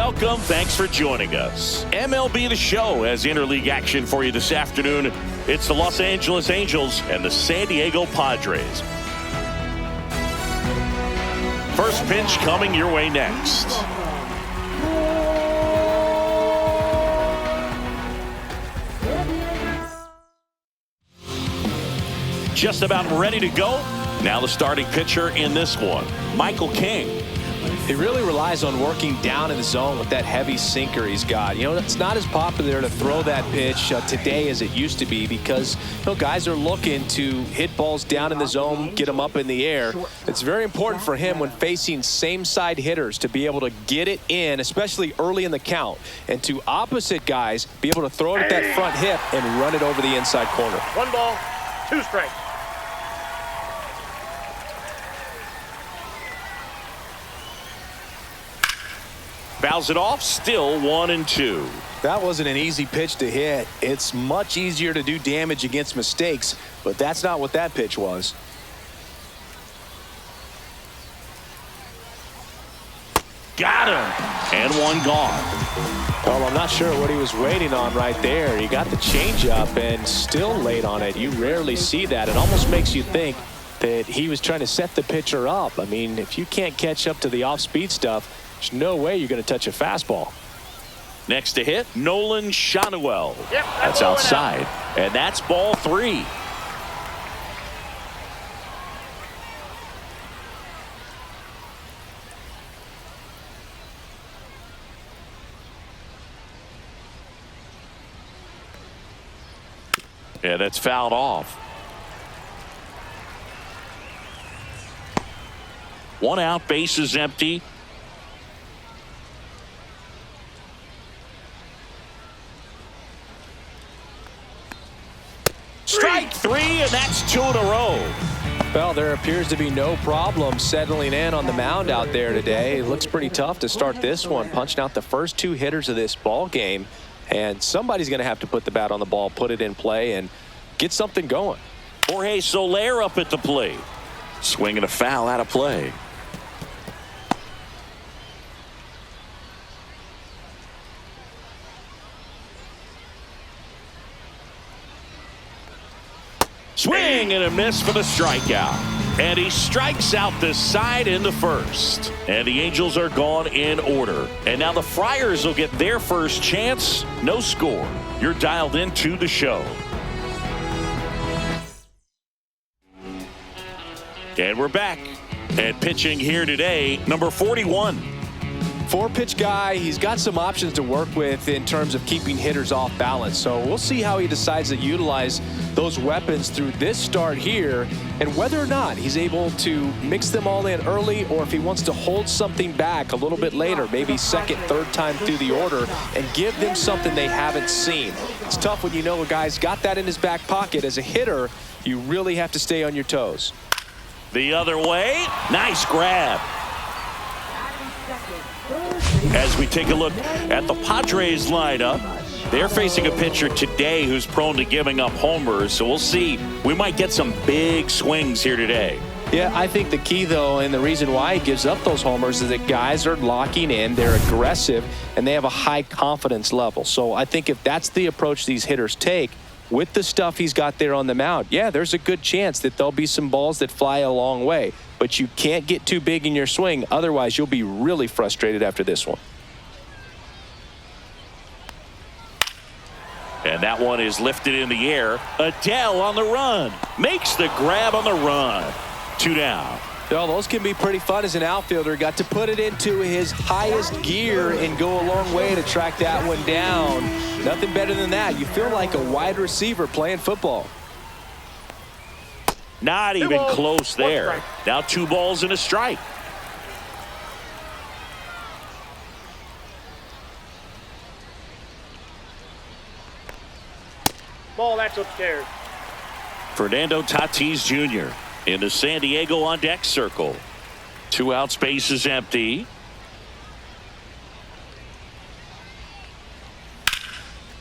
welcome. Thanks for joining us. MLB The Show has interleague action for you this afternoon. It's the Los Angeles Angels and the San Diego Padres. First pitch coming your way next. Just about ready to go. Now the starting pitcher in this one, Michael King. He really relies on working down in the zone with that heavy sinker he's got. You know, it's not as popular to throw that pitch today as it used to be because, you know, guys are looking to hit balls down in the zone, get them up in the air. It's very important for him when facing same side hitters to be able to get it in, especially early in the count, and to opposite guys be able to throw it at that front hip and run it over the inside corner. 1 ball, 2 strikes. Fouls it off, still 1-2. That wasn't an easy pitch to hit. It's much easier to do damage against mistakes, but that's not what that pitch was. Got him. And one gone. Well, I'm not sure what he was waiting on right there. He got the changeup and still late on it. You rarely see that. It almost makes you think that he was trying to set the pitcher up. I mean, if you can't catch up to the off-speed stuff, there's no way you're going to touch a fastball. Next to hit, Nolan Shanuel. Yep, that's outside. And that's ball 3. Yeah, that's fouled off. 1 out, base is empty. Strike 3, and that's 2 in a row. Well, there appears to be no problem settling in on the mound out there today. It looks pretty tough to start this one, punching out the first 2 hitters of this ball game. And somebody's going to have to put the bat on the ball, put it in play, and get something going. Jorge Soler up at the plate. Swinging a foul out of play. Swing and a miss for the strikeout. And he strikes out this side in the first. And the Angels are gone in order. And now the Friars will get their first chance. No score. You're dialed into the show. And we're back. And pitching here today, number 41. 4-pitch guy. He's got some options to work with in terms of keeping hitters off balance. So we'll see how he decides to utilize those weapons through this start here and whether or not he's able to mix them all in early or if he wants to hold something back a little bit later, maybe second, third time through the order and give them something they haven't seen. It's tough when you know a guy's got that in his back pocket. As a hitter, you really have to stay on your toes. The other way. Nice grab. As we take a look at the Padres lineup, they're facing a pitcher today who's prone to giving up homers. So we'll see. We might get some big swings here today. Yeah, I think the key, though, and the reason why he gives up those homers is that guys are locking in, they're aggressive, and they have a high confidence level. So I think if that's the approach these hitters take, with the stuff he's got there on the mound, yeah, there's a good chance that there'll be some balls that fly a long way. But you can't get too big in your swing. Otherwise, you'll be really frustrated after this one. And that one is lifted in the air. Adele on the run. Makes the grab on the run. 2 down. Well, those can be pretty fun as an outfielder. Got to put it into his highest gear and go a long way to track that one down. Nothing better than that. You feel like a wide receiver playing football. Not even close there. Now 2 balls and a strike. Ball, that's upstairs. Fernando Tatis Jr. in the San Diego on deck circle. 2 outs, base is empty.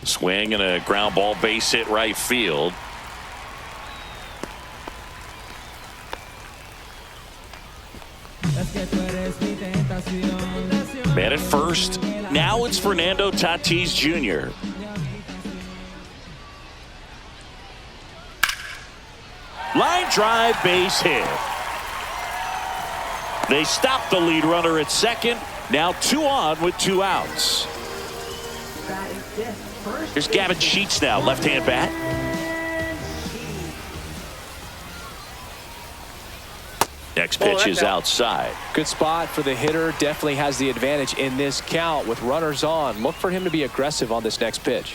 Swing and a ground ball, base hit right field. Es que tú eres mi tentación. Man at first. Now it's Fernando Tatis Jr. Line drive, base hit. They stop the lead runner at second. Now 2 on with 2 outs. Here's Gavin Sheets now, left-hand bat. Next pitch is outside. Good spot for the hitter. Definitely has the advantage in this count with runners on. Look for him to be aggressive on this next pitch.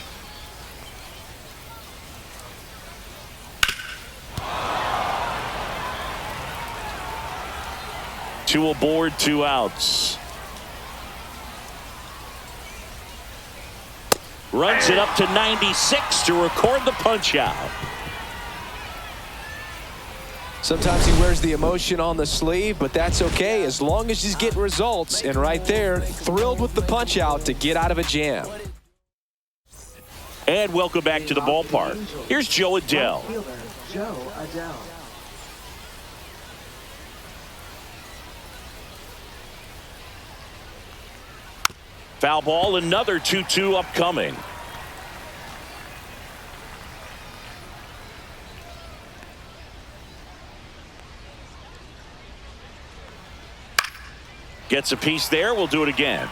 Two aboard, 2 outs. Runs it up to 96 to record the punch out. Sometimes he wears the emotion on the sleeve, but that's okay as long as he's getting results. And right there, thrilled with the punch out to get out of a jam. And welcome back to the ballpark. Here's Joe Adell. Foul ball, another 2-2 upcoming. Gets a piece there. We'll do it again.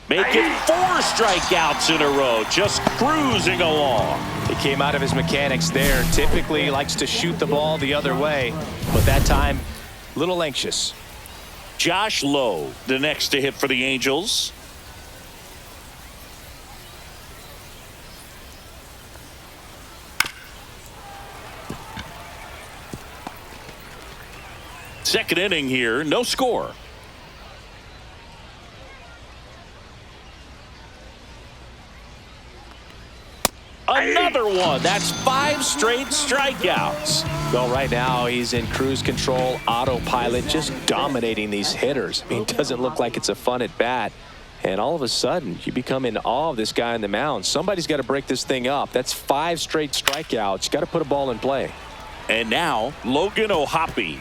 Making 4 strikeouts in a row, just cruising along. He came out of his mechanics there. Typically likes to shoot the ball the other way, but that time, a little anxious. Josh Lowe, the next to hit for the Angels. Second inning here, no score. Another one. That's 5 straight strikeouts. Well, right now he's in cruise control, autopilot, just dominating these hitters. I mean, it doesn't look like it's a fun at bat. And all of a sudden, you become in awe of this guy on the mound. Somebody's got to break this thing up. That's 5 straight strikeouts. You got to put a ball in play. And now, Logan O'Hoppe.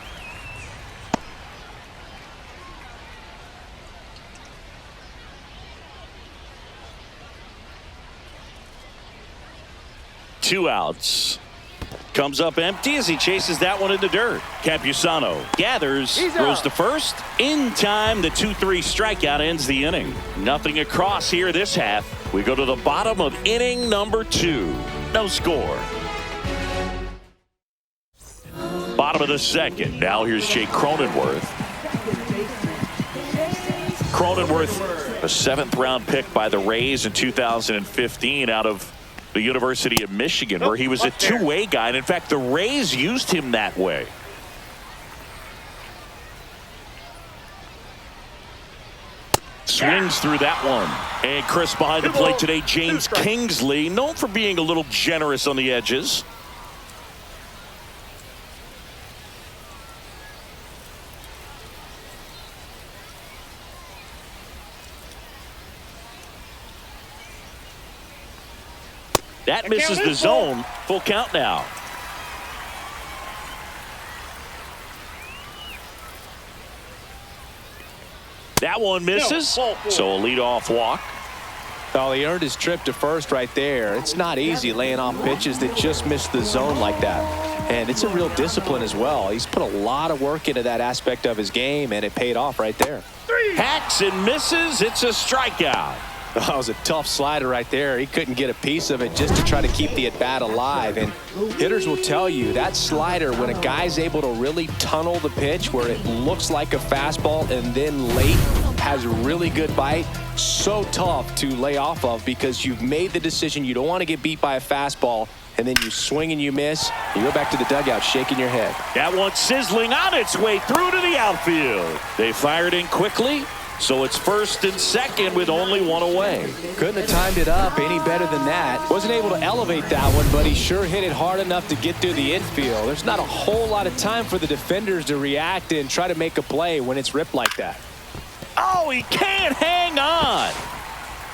Two outs. Comes up empty as he chases that one in the dirt. Campusano gathers, throws to first. In time, the 2-3 strikeout ends the inning. Nothing across here this half. We go to the bottom of inning number 2. No score. Bottom of the second. Now here's Jake Cronenworth. Cronenworth, a 7th-round pick by the Rays in 2015 out of the University of Michigan, where he was a two-way guy. And in fact, the Rays used him that way. Swings through that one. And Chris behind the plate today, James Kingsley, known for being a little generous on the edges. That misses the zone. Full count now. That one misses. So a leadoff walk. Well, he earned his trip to first right there. It's not easy laying off pitches that just miss the zone like that. And it's a real discipline as well. He's put a lot of work into that aspect of his game, and it paid off right there. Hacks and misses. It's a strikeout. That was a tough slider right there. He couldn't get a piece of it just to try to keep the at-bat alive. And hitters will tell you that slider, when a guy's able to really tunnel the pitch where it looks like a fastball and then late has really good bite, so tough to lay off of because you've made the decision you don't want to get beat by a fastball, and then you swing and you miss. You go back to the dugout shaking your head. That one sizzling on its way through to the outfield. They fired in quickly. So it's first and second with only one away. Couldn't have timed it up any better than that. Wasn't able to elevate that one, but he sure hit it hard enough to get through the infield. There's not a whole lot of time for the defenders to react and try to make a play when it's ripped like that. Oh, he can't hang on.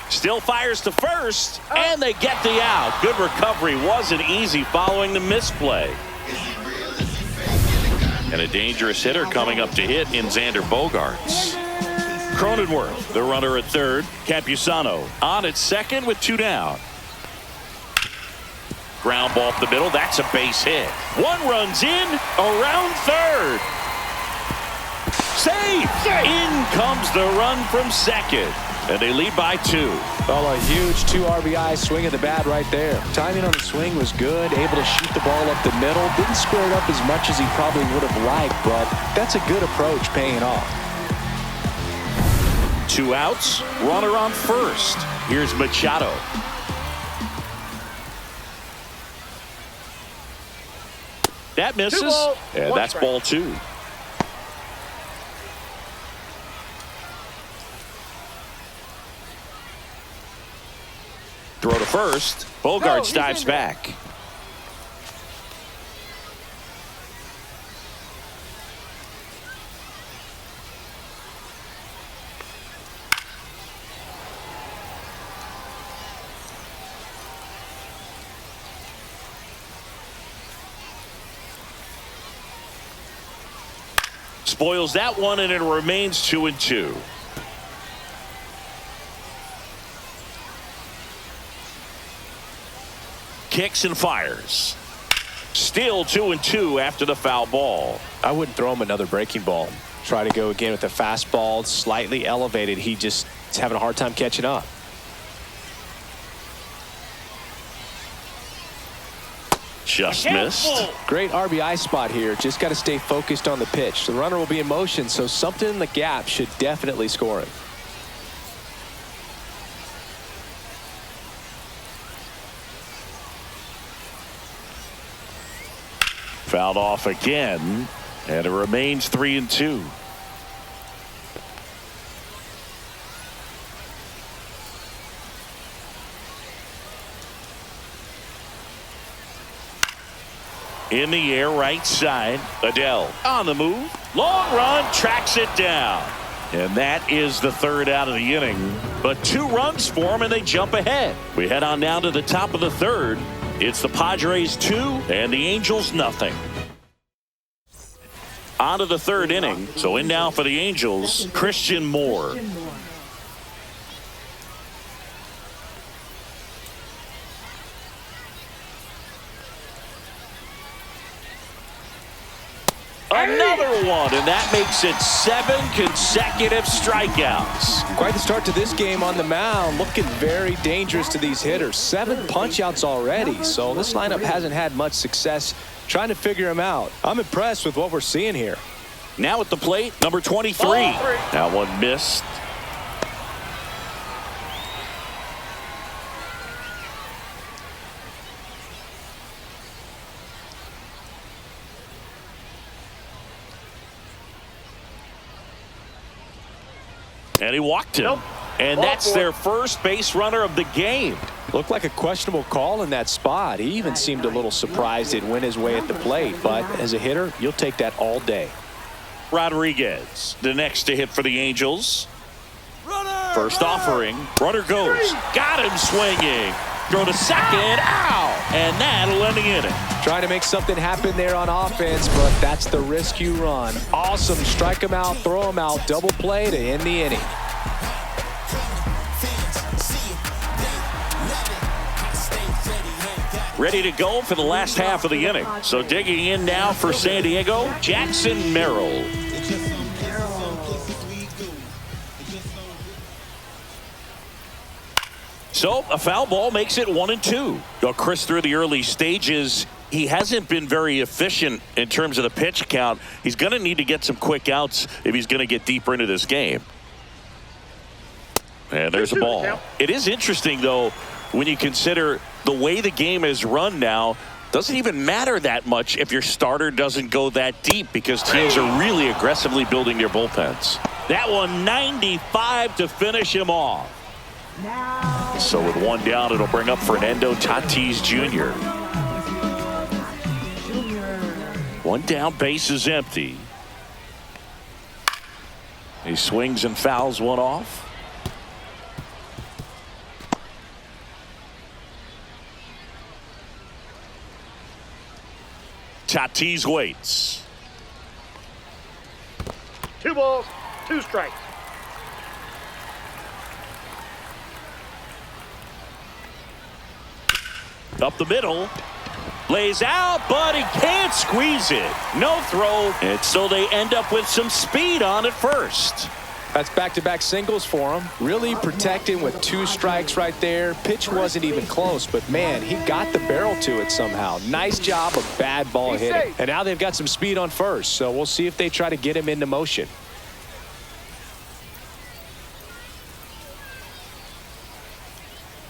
Still fires to first, and they get the out. Good recovery. Wasn't easy following the misplay. And a dangerous hitter coming up to hit in Xander Bogaerts. Cronenworth, the runner at third. Campusano on at second with 2 down. Ground ball up the middle. That's a base hit. 1 runs in, around third. Save! In comes the run from second. And they lead by 2. Well, a huge 2 RBI swing of the bat right there. Timing on the swing was good. Able to shoot the ball up the middle. Didn't square it up as much as he probably would have liked, but that's a good approach paying off. 2 outs. Runner on first. Here's Machado. That misses. And that's ball 2. Throw to first. Bogaerts dives back. Spoils that one, and it remains 2-2. Kicks and fires. Still 2-2 after the foul ball. I wouldn't throw him another breaking ball. Try to go again with the fastball, slightly elevated. He just is having a hard time catching up. Just missed. Great RBI spot here. Just got to stay focused on the pitch. The runner will be in motion, so something in the gap should definitely score him. Fouled off again, and it remains 3-2. In the air, right side. Adele on the move. Long run, tracks it down. And that is the 3rd out of the inning. But 2 runs for them, and they jump ahead. We head on down to the top of the 3rd. It's the Padres 2 and the Angels nothing. On to the 3rd inning. So in now for the Angels, Christian Moore. Another one, and that makes it 7 consecutive strikeouts. Quite the start to this game on the mound. Looking very dangerous to these hitters. 7 punch-outs already, so this lineup hasn't had much success trying to figure him out. I'm impressed with what we're seeing here. Now at the plate, number 23. That one missed. And he walked him. And that's their first base runner of the game. Looked like a questionable call in that spot. He even seemed a little surprised it went his way at the plate. But as a hitter, you'll take that all day. Rodriguez, the next to hit for the Angels. First offering. Runner goes. Got him swinging. Throw to second. Ow! And that'll end the inning. Trying to make something happen there on offense, but that's the risk you run. Awesome. Strike him out, throw him out, double play to end the inning. Ready to go for the last half of the inning. So digging in now for San Diego, Jackson Merrill. So a foul ball makes it 1-2. Chris, through the early stages, he hasn't been very efficient in terms of the pitch count. He's going to need to get some quick outs if he's going to get deeper into this game. And there's a ball. It is interesting, though, when you consider the way the game is run now. Doesn't even matter that much if your starter doesn't go that deep because teams are really aggressively building their bullpens. That one 95 to finish him off. So with one down, it'll bring up Fernando Tatis Jr. One down, base is empty. He swings and fouls one off. Tatis waits. 2 balls, 2 strikes. Up the middle. Lays out, but he can't squeeze it. No throw. And so they end up with some speed on at first. That's back-to-back singles for him. Really protecting with 2 strikes right there. Pitch wasn't even close, but man, he got the barrel to it somehow. Nice job of bad ball hitting. And now they've got some speed on first, so we'll see if they try to get him into motion.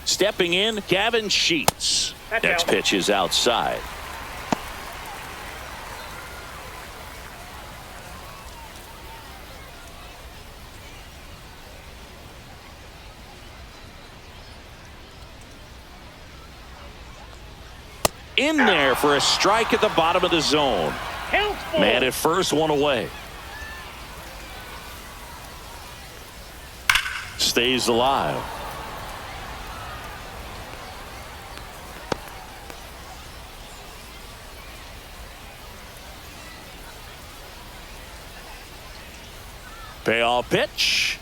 Stepping in, Gavin Sheets. Next pitch is outside. In there for a strike at the bottom of the zone. Man at first, one away. Stays alive. Payoff pitch.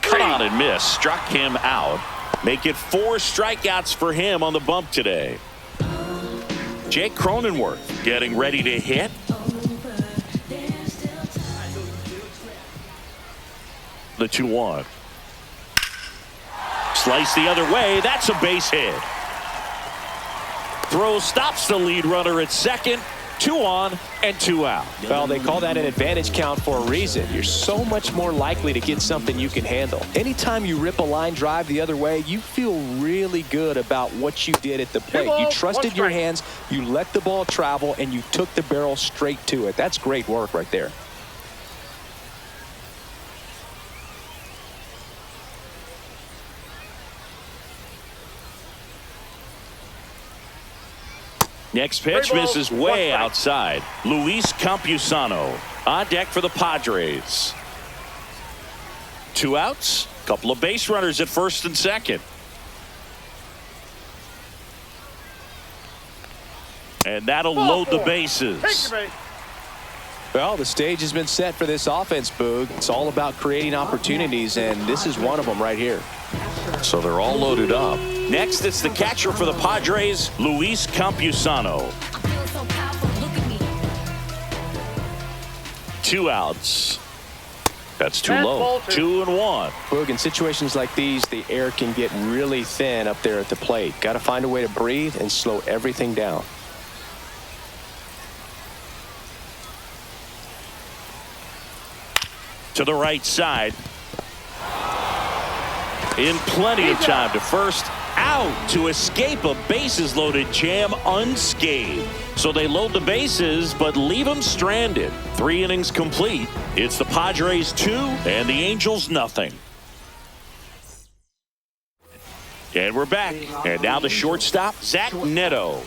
Cut on and miss. Struck him out. Make it 4 strikeouts for him on the bump today. Jake Cronenworth getting ready to hit. The 2-1. Slice the other way. That's a base hit. Throw stops the lead runner at second. 2 on and 2 out. Well, they call that an advantage count for a reason. You're so much more likely to get something you can handle. Anytime you rip a line drive the other way, you feel really good about what you did at the plate. You trusted your hands, you let the ball travel, and you took the barrel straight to it. That's great work right there. Next pitch misses way outside. Luis Campusano on deck for the Padres. 2 outs. Couple of base runners at first and second. And that'll load the bases. Well, the stage has been set for this offense, Boog. It's all about creating opportunities, and this is one of them right here. So they're all loaded up. Next, it's the catcher for the Padres, Luis Campusano. 2 outs. That's too low. 2-1. Boog, in situations like these, the air can get really thin up there at the plate. Got to find a way to breathe and slow everything down. To the right side. In plenty of time to first. Out to escape a bases loaded jam unscathed. So they load the bases but leave them stranded. 3 innings complete. It's the Padres 2 and the Angels nothing. And we're back. And now the shortstop, Zach Neto.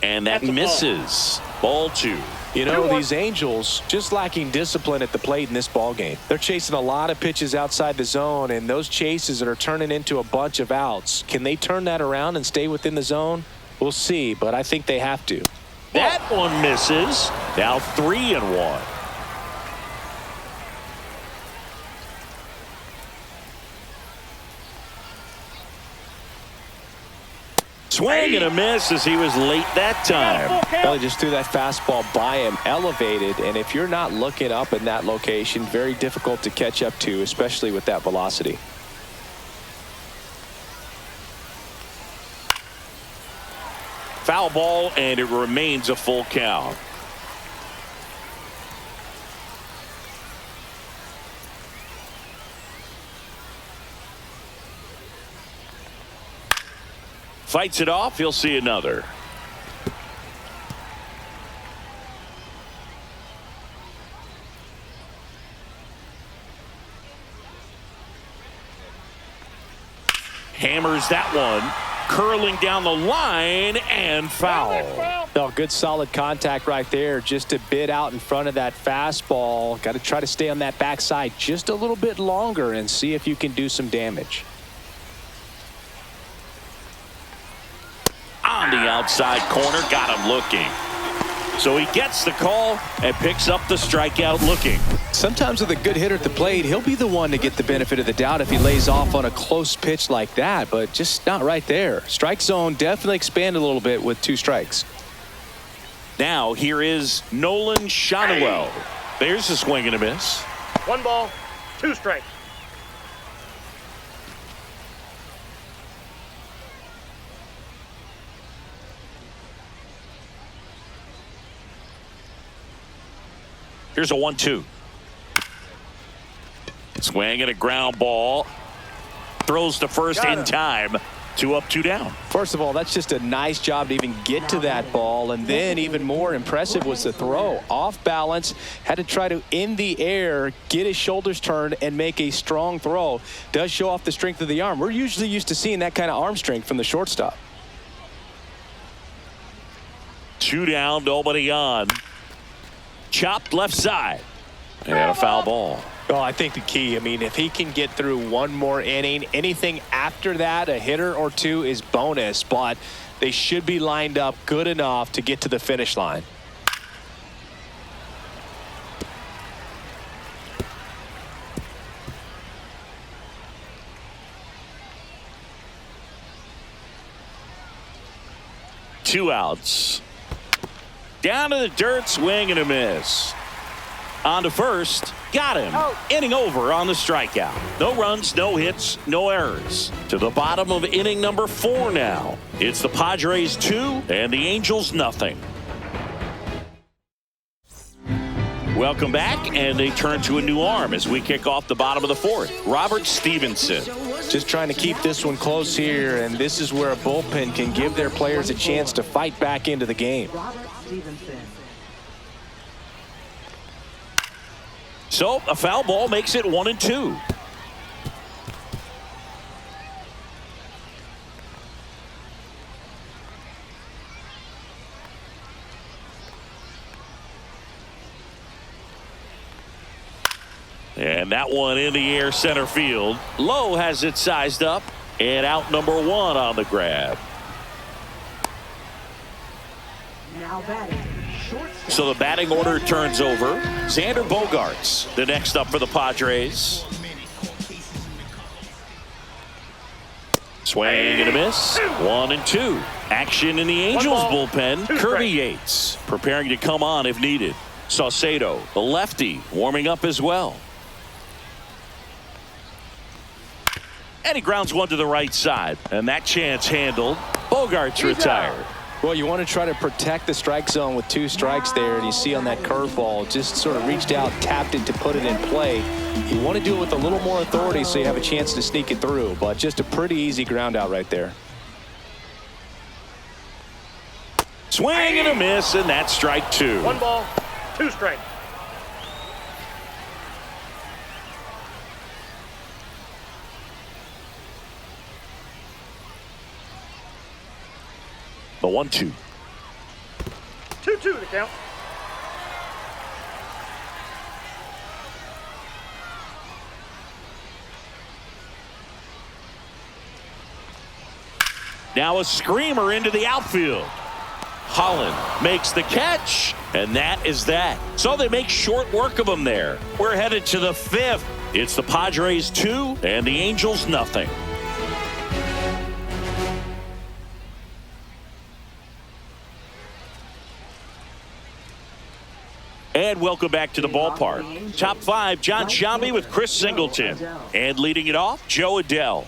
And that misses. Ball 2. You know, these Angels just lacking discipline at the plate in this ball game. They're chasing a lot of pitches outside the zone, and those chases that are turning into a bunch of outs. Can they turn that around and stay within the zone? We'll see, but I think they have to. That one misses. Now 3-1. Swing and a miss as he was late that time. Well, he just threw that fastball by him, elevated, and if you're not looking up in that location, very difficult to catch up to, especially with that velocity. Foul ball, and it remains a full count. Fights it off. He'll see another. Hammers that one. Curling down the line and foul. Oh, good solid contact right there. Just a bit out in front of that fastball. Got to try to stay on that backside just a little bit longer and see if you can do some damage. On the outside corner, got him looking. So he gets the call and picks up the strikeout looking. Sometimes with a good hitter at the plate, he'll be the one to get the benefit of the doubt if he lays off on a close pitch like that, but just not right there. Strike zone definitely expanded a little bit with 2 strikes. Now here is Nolan Shotwell. There's a swing and a miss. 1 ball, 2 strikes. Here's a 1-2. Swing and a ground ball. Throws to first in time. 2 up, 2 down. First of all, that's just a nice job to even get to that ball. And then even more impressive was the throw. Off balance. Had to try to, in the air, get his shoulders turned and make a strong throw. Does show off the strength of the arm. We're usually used to seeing that kind of arm strength from the shortstop. 2 down, nobody on. Chopped left side. And a foul ball. Well, I think the key, if he can get through one more inning, anything after that, a hitter or 2 is bonus, but they should be lined up good enough to get to the finish line. Two outs. Down to the dirt, swing and a miss. On to first, got him. Inning over on the strikeout. No runs, no hits, no errors. To the bottom of inning number 4 now. It's the Padres 2 and the Angels nothing. Welcome back, and they turn to a new arm as we kick off the bottom of the 4th. Robert Stevenson. Just trying to keep this one close here, and this is where a bullpen can give their players a chance to fight back into the game. So a foul ball makes it 1-2. And that one in the air center field. Lowe has it sized up, and out number 1 on the grab. Now batting. So the batting order turns over. Xander Bogaerts, the next up for the Padres. Swing and a miss. 1-2. Action in the Angels bullpen. Kirby Yates preparing to come on if needed. Saucedo, the lefty, warming up as well. And he grounds one to the right side. And that chance handled. Bogaerts retired. Well, you want to try to protect the strike zone with 2 strikes there, and you see on that curveball just sort of reached out, tapped it to put it in play. You want to do it with a little more authority so you have a chance to sneak it through, but just a pretty easy ground out right there. Swing and a miss, and that's strike 2. 1 ball, 2 strikes. The 1-2. 2-2 the count. Now a screamer into the outfield. Holland makes the catch, and that is that. So they make short work of him there. We're headed to the 5th. It's the Padres 2 and the Angels nothing. And welcome back to the ballpark. Top 5, John Sciambi with Chris Singleton. And leading it off, Joe Adell.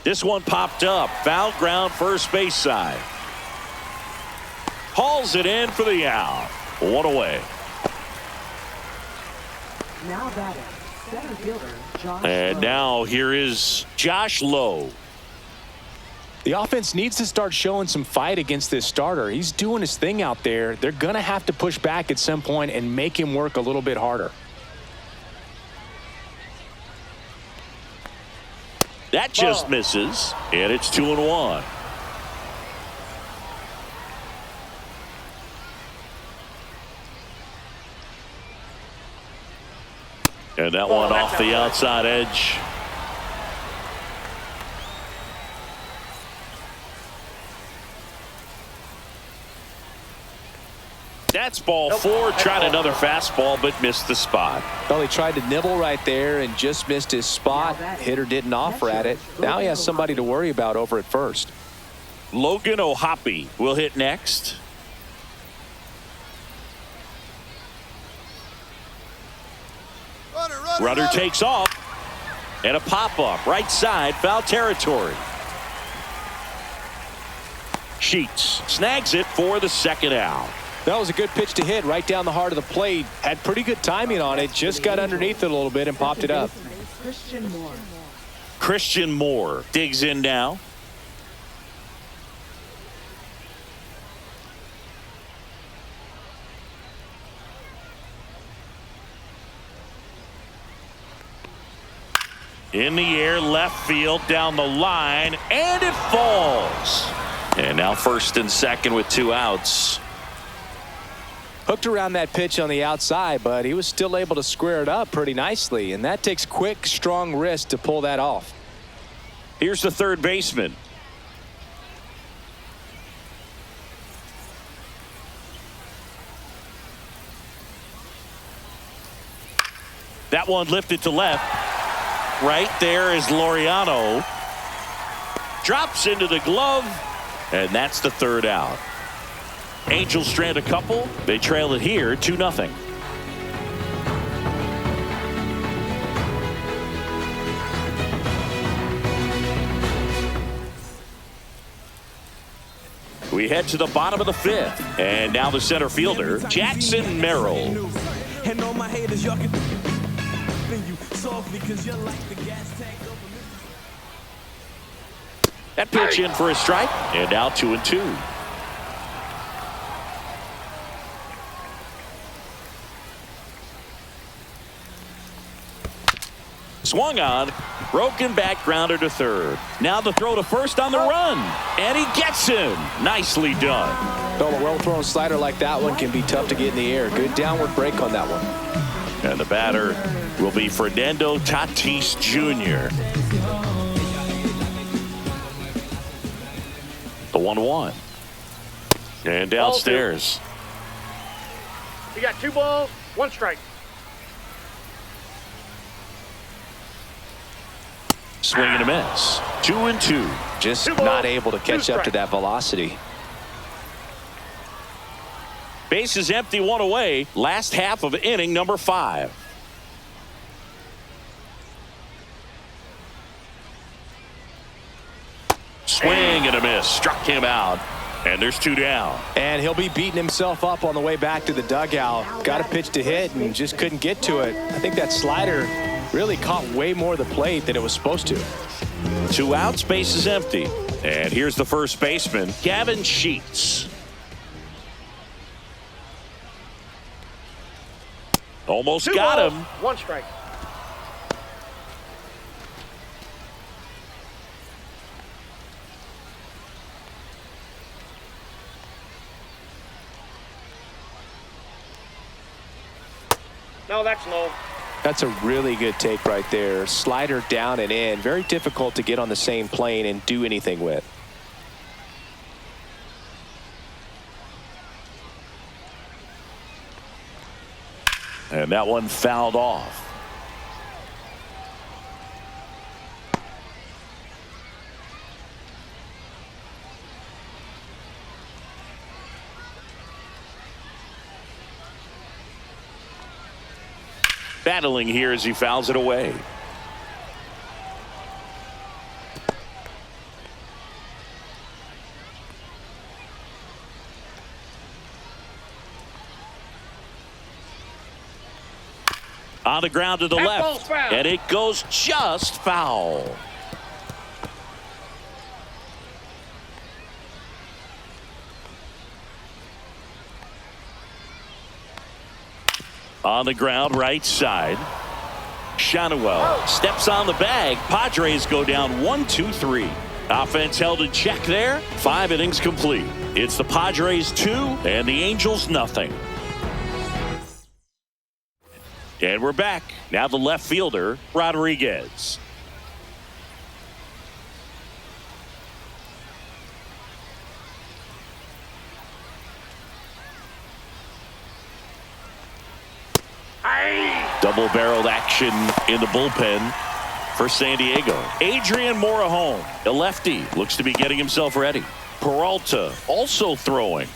This one popped up. Foul ground, first base side. Hauls it in for the out. One away. Now batting, center fielder Josh And Lowe. now here is Josh Lowe. The offense needs to start showing some fight against this starter. He's doing his thing out there. They're going to have to push back at some point and make him work a little bit harder. That just misses, and it's 2-1. And that one off the outside edge. That's ball four. Tried another fastball, but missed the spot. Well, he tried to nibble right there and just missed his spot. Hitter didn't offer at it. Now he has somebody to worry about over at first. Logan O'Hoppe will hit next. Runner takes off. And a pop-up right side, foul territory. Sheets snags it for the second out. That was a good pitch to hit right down the heart of the plate. Had pretty good timing on it. Just got underneath it a little bit and popped it up. Christian Moore digs in now. In the air, left field, down the line, and it falls. And now first and second with two outs. Hooked around that pitch on the outside, but he was still able to square it up pretty nicely. And that takes quick, strong wrist to pull that off. Here's the third baseman. That one lifted to left. Right there is Laureano. Drops into the glove, and that's the third out. Angels strand a couple. They trail it here 2-0. We head to the bottom of the fifth, and now the center fielder, Jackson Merrill. And all my haters, y'all can you softly because you're like the gas tank. That pitch in for a strike, and now 2-2. Swung on, broken back grounder to third. Now the throw to first on the run, and he gets him. Nicely done. Well, a well-thrown slider like that one can be tough to get in the air. Good downward break on that one. And the batter will be Fernando Tatis Jr. The 1-1. And downstairs. You got 2 balls, 1 strike. Swing and a miss. 2-2. Just 2 balls, not able to 2 catch up to strikes. that velocity. Base is empty, 1 away. Last half of inning number 5. Swing and a miss. Struck him out. And there's 2 down. And he'll be beating himself up on the way back to the dugout. Got a pitch to hit and just couldn't get to it. I think that slider really caught way more of the plate than it was supposed to. 2 outs, base is empty. And here's the first baseman, Gavin Sheets. Almost 2 got balls, him. 1 strike. No, that's low. That's a really good take right there. Slider down and in. Very difficult to get on the same plane and do anything with. And that one fouled off. Battling here as he fouls it away. On the ground to the That left. ball's foul. And it goes just foul. On the ground, right side. Shanuel steps on the bag. Padres go down 1-2-3. Offense held in check there. 5 innings complete. It's the Padres 2 and the Angels nothing. And we're back. Now the left fielder, Rodriguez. Double-barreled action in the bullpen for San Diego. Adrian Morejon, a lefty, looks to be getting himself ready. Peralta also throwing.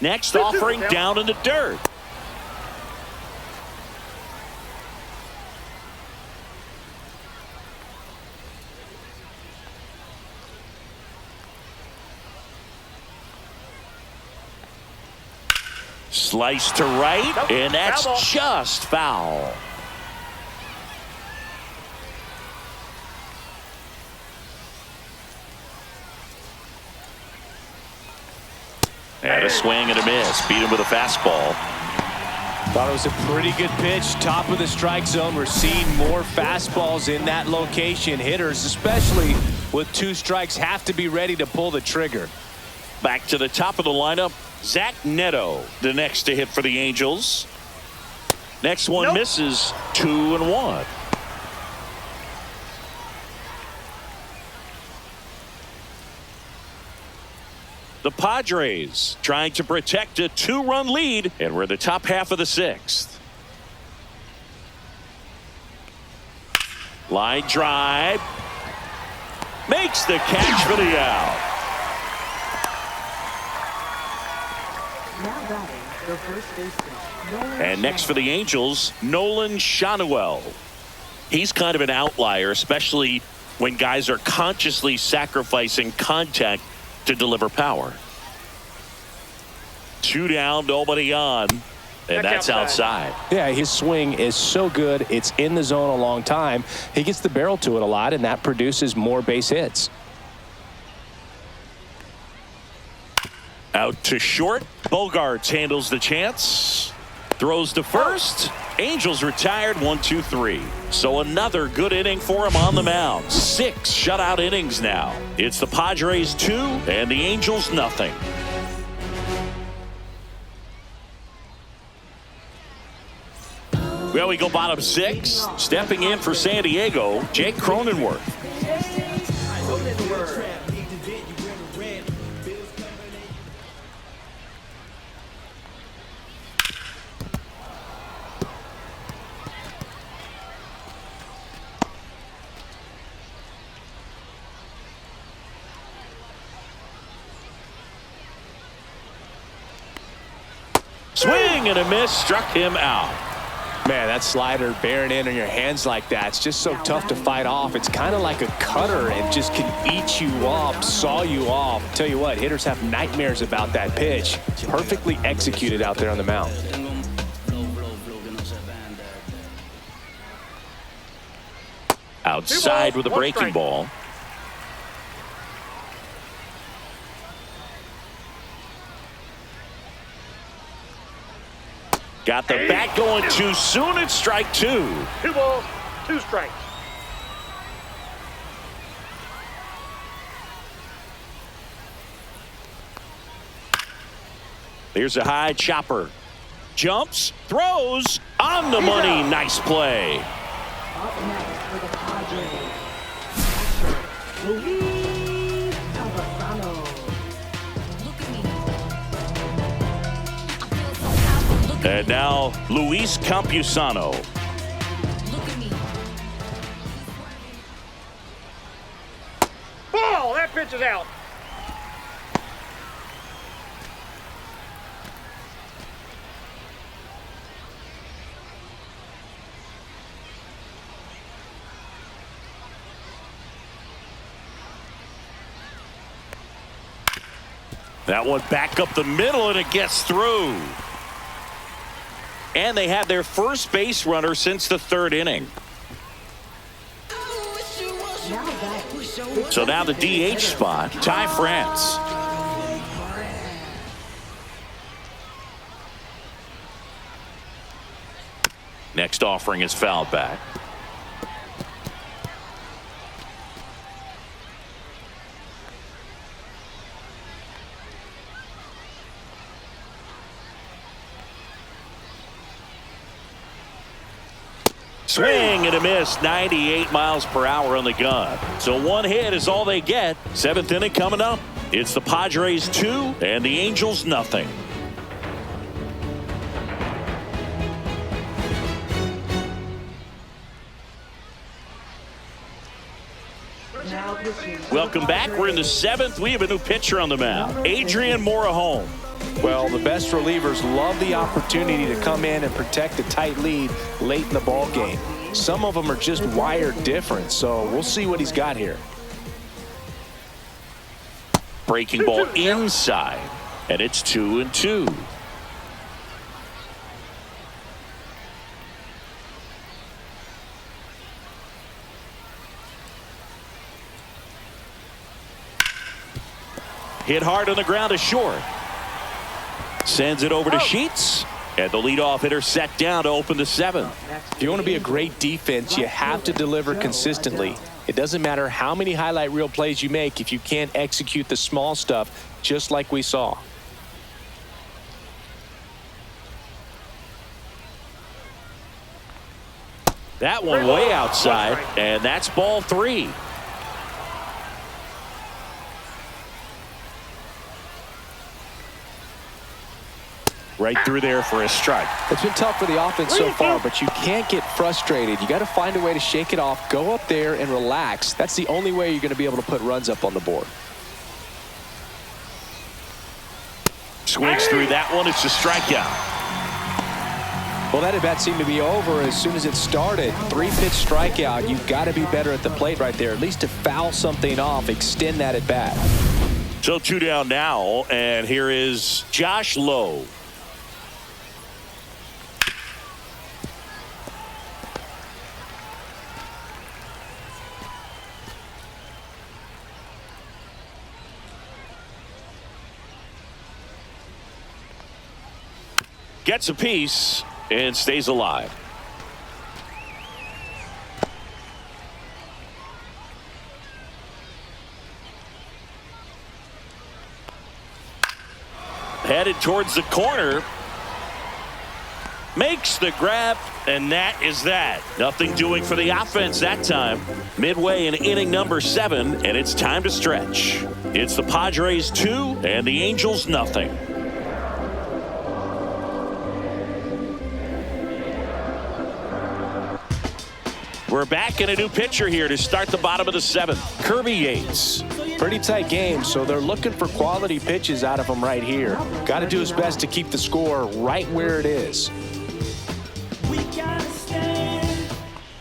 Next offering down in the dirt. Slice to right, Nope. and that's Foul ball. just foul. And a swing and a miss. Beat him with a fastball. Thought it was a pretty good pitch. Top of the strike zone. We're seeing more fastballs in that location. Hitters, especially with 2 strikes, have to be ready to pull the trigger. Back to the top of the lineup. Zach Neto, the next to hit for the Angels. Next one Nope. misses. 2-1. The Padres trying to protect a 2-run lead, and we're in the top half of the 6th. Line drive. Makes the catch for the out. Now batting, the first baseman. Nolan And next for the Angels, Nolan Shanuel. He's kind of an outlier, especially when guys are consciously sacrificing contact to deliver power. 2 down, nobody on, and that's outside. Yeah, his swing is so good. It's in the zone a long time. He gets the barrel to it a lot, and that produces more base hits. Out to short. Bogarts handles the chance. Throws to first. Angels retired 1-2-3. So another good inning for him on the mound. 6 shutout innings now. It's the Padres 2 and the Angels nothing. Well, we go bottom 6. Stepping in for San Diego, Jake Cronenworth. Swing and a miss, struck him out. Man, that slider bearing in on your hands like that, it's just so tough to fight off. It's kind of like a cutter and just can eat you up, saw you off. Tell you what, hitters have nightmares about that pitch. Perfectly executed out there on the mound. Outside with a 1 breaking strike. ball. Got the bat going too soon. It's strike 2. 2 balls, 2 strikes. Here's a high chopper. Jumps, throws, on the money. Nice play. Up next for the Padres. Catcher, Luis Campusano. And now Luis Campusano. Ball, that pitch is out. That one back up the middle, and it gets through. And they have their first base runner since the third inning. So now the DH spot, Ty France. Next offering is fouled back. Swing and a miss, 98 miles per hour on the gun. So one hit is all they get. Seventh inning coming up. It's the Padres 2 and the Angels nothing. Welcome back. We're in the seventh. We have a new pitcher on the mound, Adrian Morejon. Well, the best relievers love the opportunity to come in and protect a tight lead late in the ball game. Some of them are just wired different, so we'll see what he's got here. Breaking ball inside, and it's 2-2. Hit hard on the ground to short. Sends it over to Sheets. And the leadoff hitter set down to open the seventh. If you want to be a great defense, you have to deliver consistently. It doesn't matter how many highlight reel plays you make if you can't execute the small stuff, just like we saw. That one way outside, and that's ball 3. Right through there for a strike. It's been tough for the offense so far, but you can't get frustrated. You got to find a way to shake it off, go up there and relax. That's the only way you're going to be able to put runs up on the board. Swings through that one. It's a strikeout. Well, that at bat seemed to be over as soon as it started. 3-pitch strikeout. You've got to be better at the plate right there, at least to foul something off, extend that at bat. So 2 down now, and here is Josh Lowe. Gets a piece and stays alive. Headed towards the corner. Makes the grab, and that is that. Nothing doing for the offense that time. Midway in inning number 7, and it's time to stretch. It's the Padres 2 and the Angels nothing. We're back in a new pitcher here to start the bottom of the 7th. Kirby Yates. Pretty tight game, so they're looking for quality pitches out of him right here. Got to do his best to keep the score right where it is.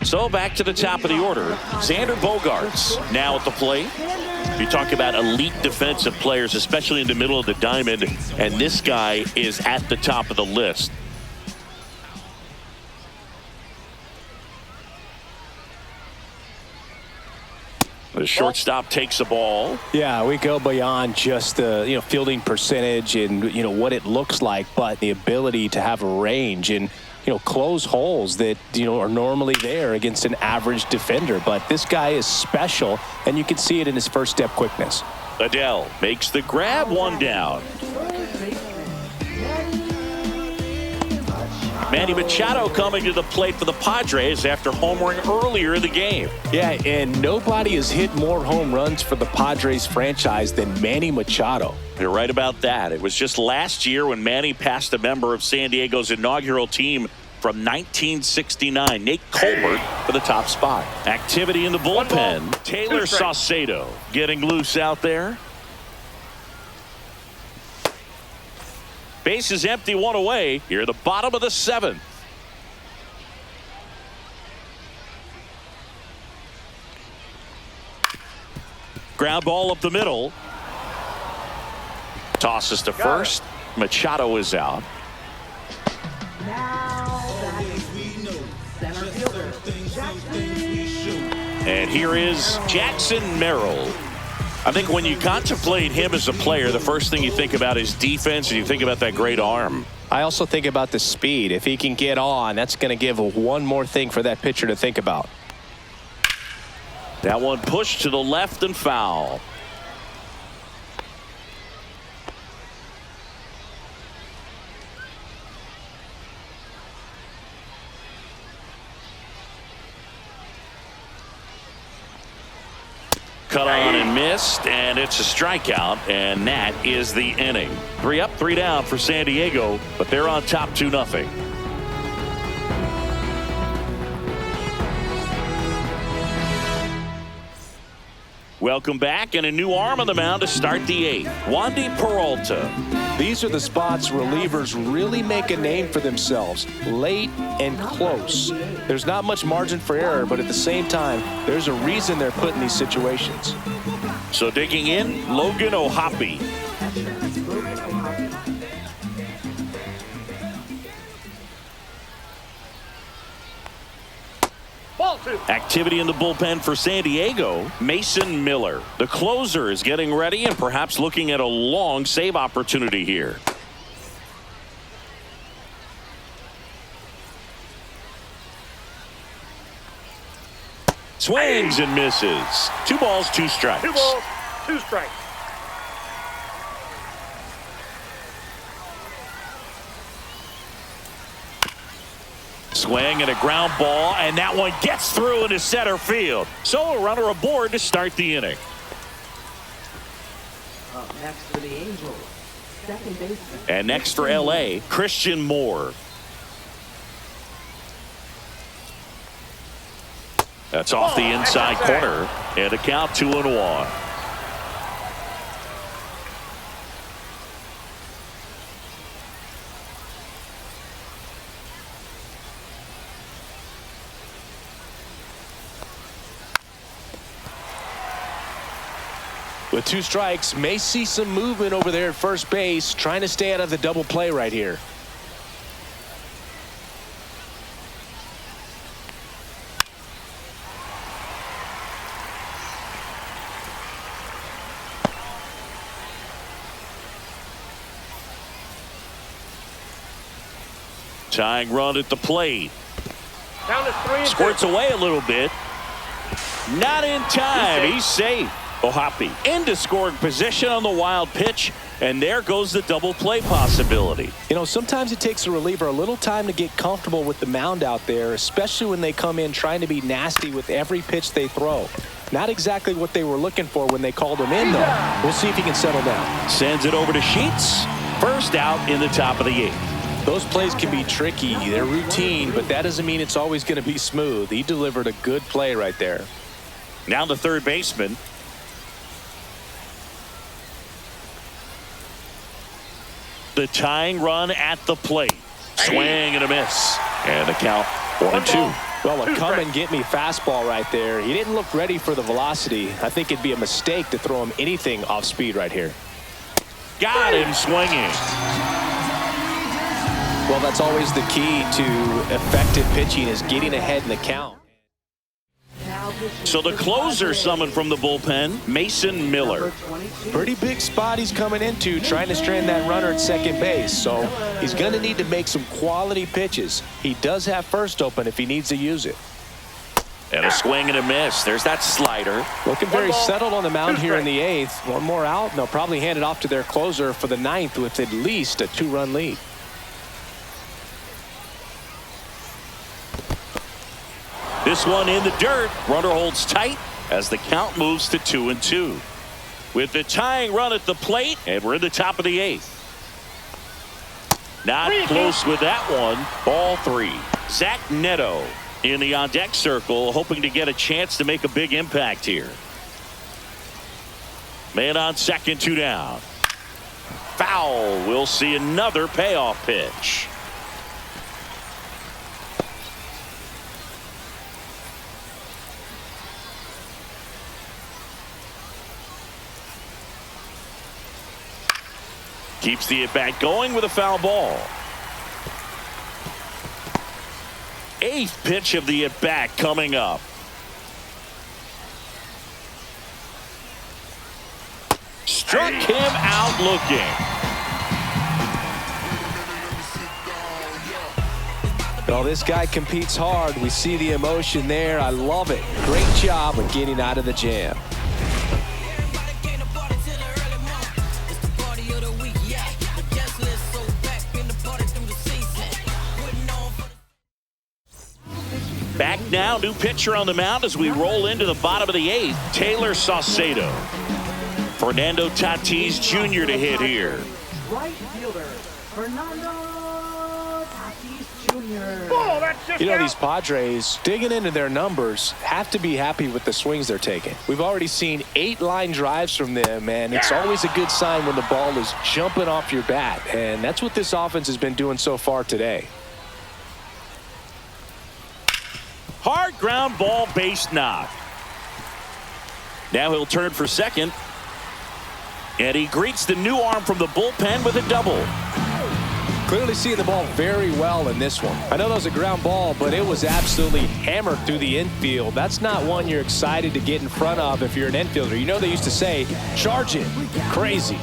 So back to the top of the order. Xander Bogaerts now at the plate. You talk about elite defensive players, especially in the middle of the diamond, and this guy is at the top of the list. The shortstop takes the ball. Yeah, we go beyond just the fielding percentage and what it looks like, but the ability to have a range and close holes that are normally there against an average defender. But this guy is special, and you can see it in his first step quickness. Adele makes the grab, 1 down. Manny Machado coming to the plate for the Padres after homering earlier in the game. Yeah, and nobody has hit more home runs for the Padres franchise than Manny Machado. You're right about that. It was just last year when Manny passed a member of San Diego's inaugural team from 1969, Nate Colbert, for the top spot. Activity in the bullpen. Taylor Saucedo getting loose out there. Base is empty, 1 away. Here at the bottom of the 7th. Ground ball up the middle. Tosses to first. Machado is out. Now batting, center fielder, Jackson. And here is Jackson Merrill. I think when you contemplate him as a player, the first thing you think about is defense, and you think about that great arm. I also think about the speed. If he can get on, that's going to give one more thing for that pitcher to think about. That one pushed to the left and foul. Cut on and missed, and it's a strikeout, and that is the inning. 3 up, 3 down for San Diego, but they're on top 2-0. Welcome back, and a new arm on the mound to start the 8th. Wandy Peralta. These are the spots relievers really make a name for themselves, late and close. There's not much margin for error, but at the same time, there's a reason they're put in these situations. So digging in, Logan O'Hoppe. Activity in the bullpen for San Diego. Mason Miller, the closer, is getting ready and perhaps looking at a long save opportunity here. Swings and misses. 2 balls, 2 strikes. 2 balls, 2 strikes. Swing and a ground ball, and that one gets through into center field. So a runner aboard to start the inning. Up next for the Angels, second baseman. And next for LA, Christian Moore. That's off the inside corner, and a count 2-1. With 2 strikes, may see some movement over there at first base, trying to stay out of the double play right here. Tying run at the plate. Down to 3-2. Squirts away a little bit. Not in time. He's safe. O'Hoppe into scoring position on the wild pitch, and there goes the double play possibility. You know, sometimes it takes a reliever a little time to get comfortable with the mound out there, especially when they come in trying to be nasty with every pitch they throw. Not exactly what they were looking for when they called him in, though. We'll see if he can settle down. Sends it over to Sheets. First out in the top of the 8th. Those plays can be tricky. They're routine, but that doesn't mean it's always going to be smooth. He delivered a good play right there. Now the third baseman. The tying run at the plate. Swing and a miss. And the count 1-2. Well, a come and get me fastball right there. He didn't look ready for the velocity. I think it'd be a mistake to throw him anything off speed right here. Got him swinging. Well, that's always the key to effective pitching, is getting ahead in the count. So the closer summoned from the bullpen, Mason Miller. Pretty big spot he's coming into, trying to strand that runner at second base. So he's going to need to make some quality pitches. He does have first open if he needs to use it. And a swing and a miss. There's that slider. Looking very settled on the mound here in the 8th. One more out, and they'll probably hand it off to their closer for the 9th with at least a 2-run lead. This one in the dirt. Runner holds tight as the count moves to 2-2. With the tying run at the plate, and we're in the top of the 8th. Not close with that one. Ball 3. Zach Neto in the on-deck circle, hoping to get a chance to make a big impact here. Man on second, 2 down. Foul. We'll see another payoff pitch. Keeps the at-bat going with a foul ball. 8th pitch of the at-bat coming up. Struck him out looking. Well, this guy competes hard. We see the emotion there. I love it. Great job of getting out of the jam. Back now, new pitcher on the mound as we roll into the bottom of the 8th. Taylor Saucedo. Fernando Tatis Jr. to hit here. Right fielder, Fernando Tatis Jr. Oh, that's just You know, out. these Padres, digging into their numbers, have to be happy with the swings they're taking. We've already seen 8 line drives from them, and it's always a good sign when the ball is jumping off your bat. And that's what this offense has been doing so far today. Hard ground ball, base knock. Now he'll turn for second. And he greets the new arm from the bullpen with a double. Clearly seeing the ball very well in this one. I know that was a ground ball, but it was absolutely hammered through the infield. That's not one you're excited to get in front of if you're an infielder. You know they used to say, charge it. Crazy.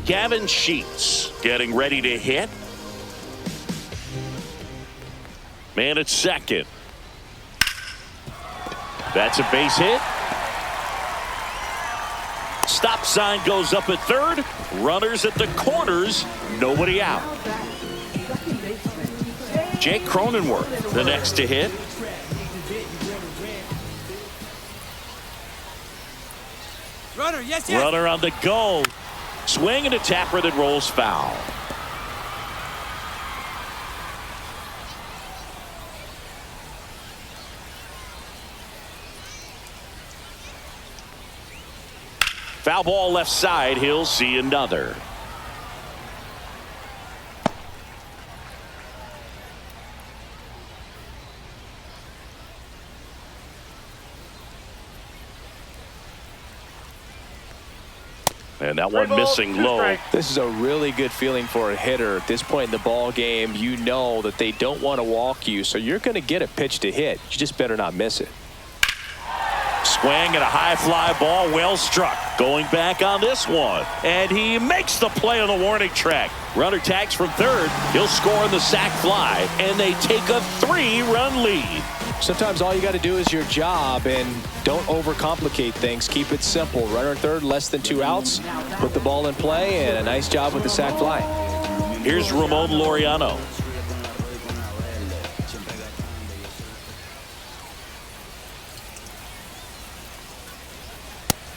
Gavin Sheets getting ready to hit. Man at second. That's a base hit. Stop sign goes up at third. Runners at the corners. Nobody out. Jake Cronenworth, the next to hit. Runner, yes, yes. Runner on the go. Swing and a tapper that rolls foul. Foul ball left side. He'll see another. And that one missing low. This is a really good feeling for a hitter at this point in the ball game. You know that they don't want to walk you, so you're going to get a pitch to hit. You just better not miss it. Swing and a high fly ball, well struck. Going back on this one. And he makes the play on the warning track. Runner tags from third. He'll score on the sac fly. And they take a 3-run lead. Sometimes all you got to do is your job and don't overcomplicate things. Keep it simple. Runner third, less than 2 outs. Put the ball in play, and a nice job with the sac fly. Here's Ramon Laureano.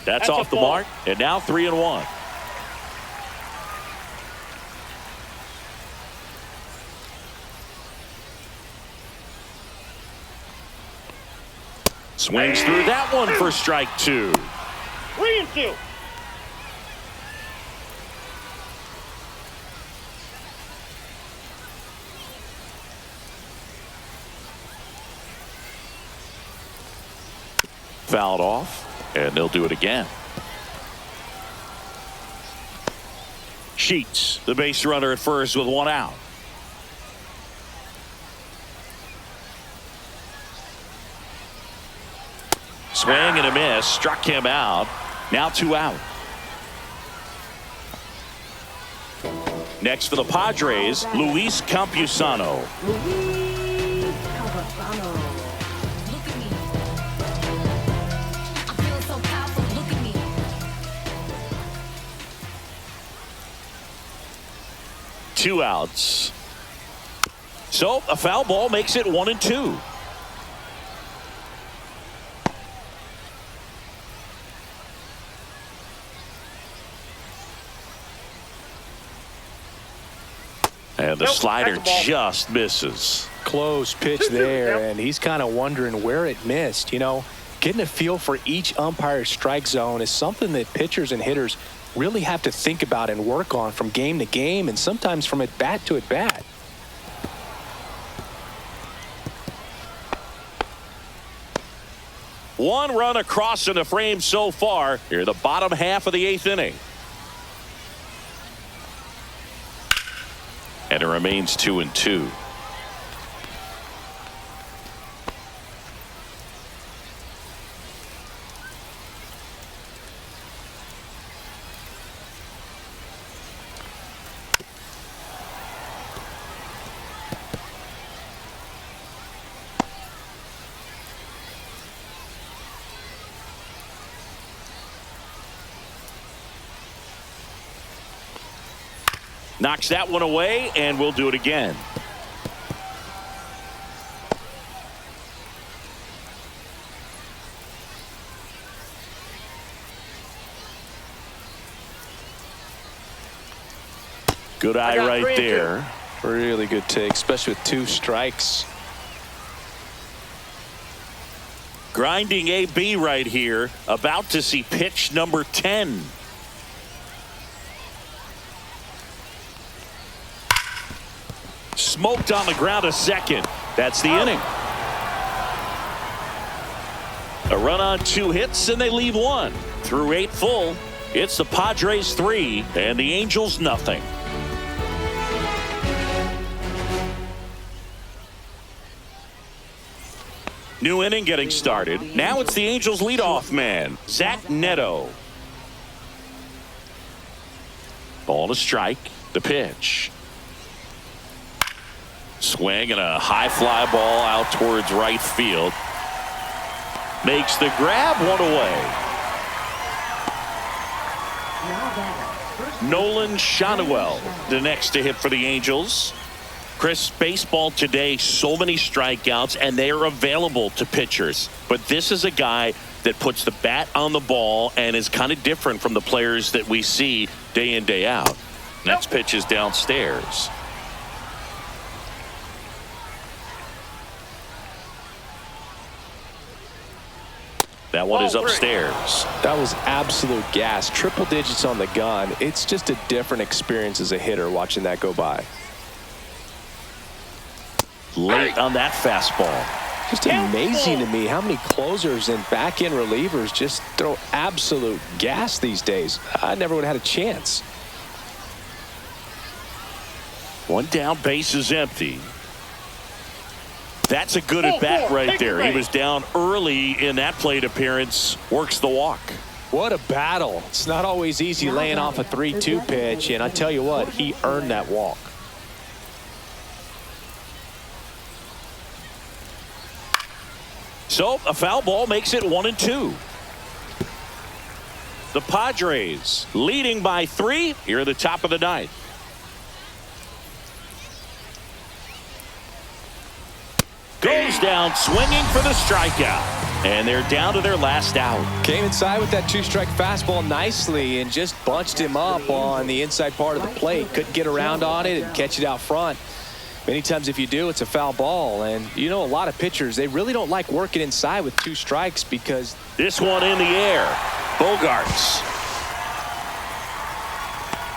That's off the mark, and now 3-1. Swings through that one for strike 2. 3-2. Fouled off. And they'll do it again. Sheets, the base runner at first with 1 out. Swing and a miss. Struck him out. Now 2 out. Next for the Padres, Luis Campusano. Luis Campusano. 2 outs. So a foul ball makes it 1-2. And the slider just misses. Close pitch there, and he's kind of wondering where it missed. You know, getting a feel for each umpire's strike zone is something that pitchers and hitters really have to think about and work on from game to game, and sometimes from at bat to at bat. One run across in the frame so far. Here, the bottom half of the 8th inning. And it remains 2-2. Knocks that one away, and we'll do it again. Good eye right there. Really good take, especially with 2 strikes. Grinding AB right here, about to see pitch number 10. Smoked on the ground a second. That's the inning. A run on 2 hits, and they leave 1. Through 8 full, it's the Padres 3 and the Angels nothing. New inning getting started. Now it's the Angels leadoff man, Zach Neto. Ball to strike. The pitch. Swing and a high fly ball out towards right field. Makes the grab, 1 away. Nolan Schanuel, the next to hit for the Angels. Chris, baseball today, so many strikeouts, and they are available to pitchers. But this is a guy that puts the bat on the ball and is kind of different from the players that we see day in, day out. Next pitch is downstairs. That one is upstairs. That was absolute gas. Triple digits on the gun. It's just a different experience as a hitter watching that go by. Late on that fastball. Just amazing to me how many closers and back-end relievers just throw absolute gas these days. I never would have had a chance. 1 down, base is empty. That's a good at bat right there. He was down early in that plate appearance. Works the walk. What a battle. It's not always easy laying off a 3-2 pitch, and I tell you what, he earned that walk. So a foul ball makes it 1-2. The Padres leading by 3 here at the top of the 9th. Goes down swinging for the strikeout. And they're down to their last out. Came inside with that 2-strike fastball nicely and just bunched him up on the inside part of the plate. Couldn't get around on it and catch it out front. Many times if you do, it's a foul ball. And you know, a lot of pitchers, they really don't like working inside with 2 strikes because this one in the air. Bogarts.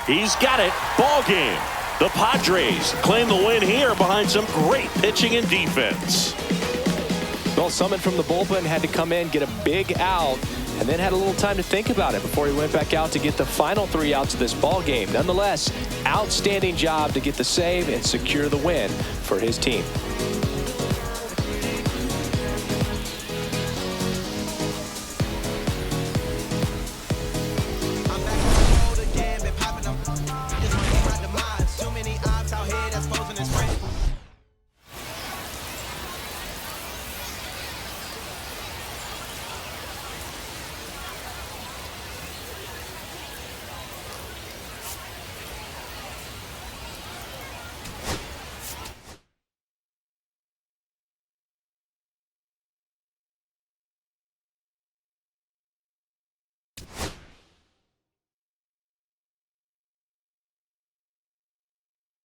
He's got it. Ball game. The Padres claim the win here behind some great pitching and defense. Well, someone from the bullpen had to come in, get a big out, and then had a little time to think about it before he went back out to get the final 3 outs of this ball game. Nonetheless, outstanding job to get the save and secure the win for his team.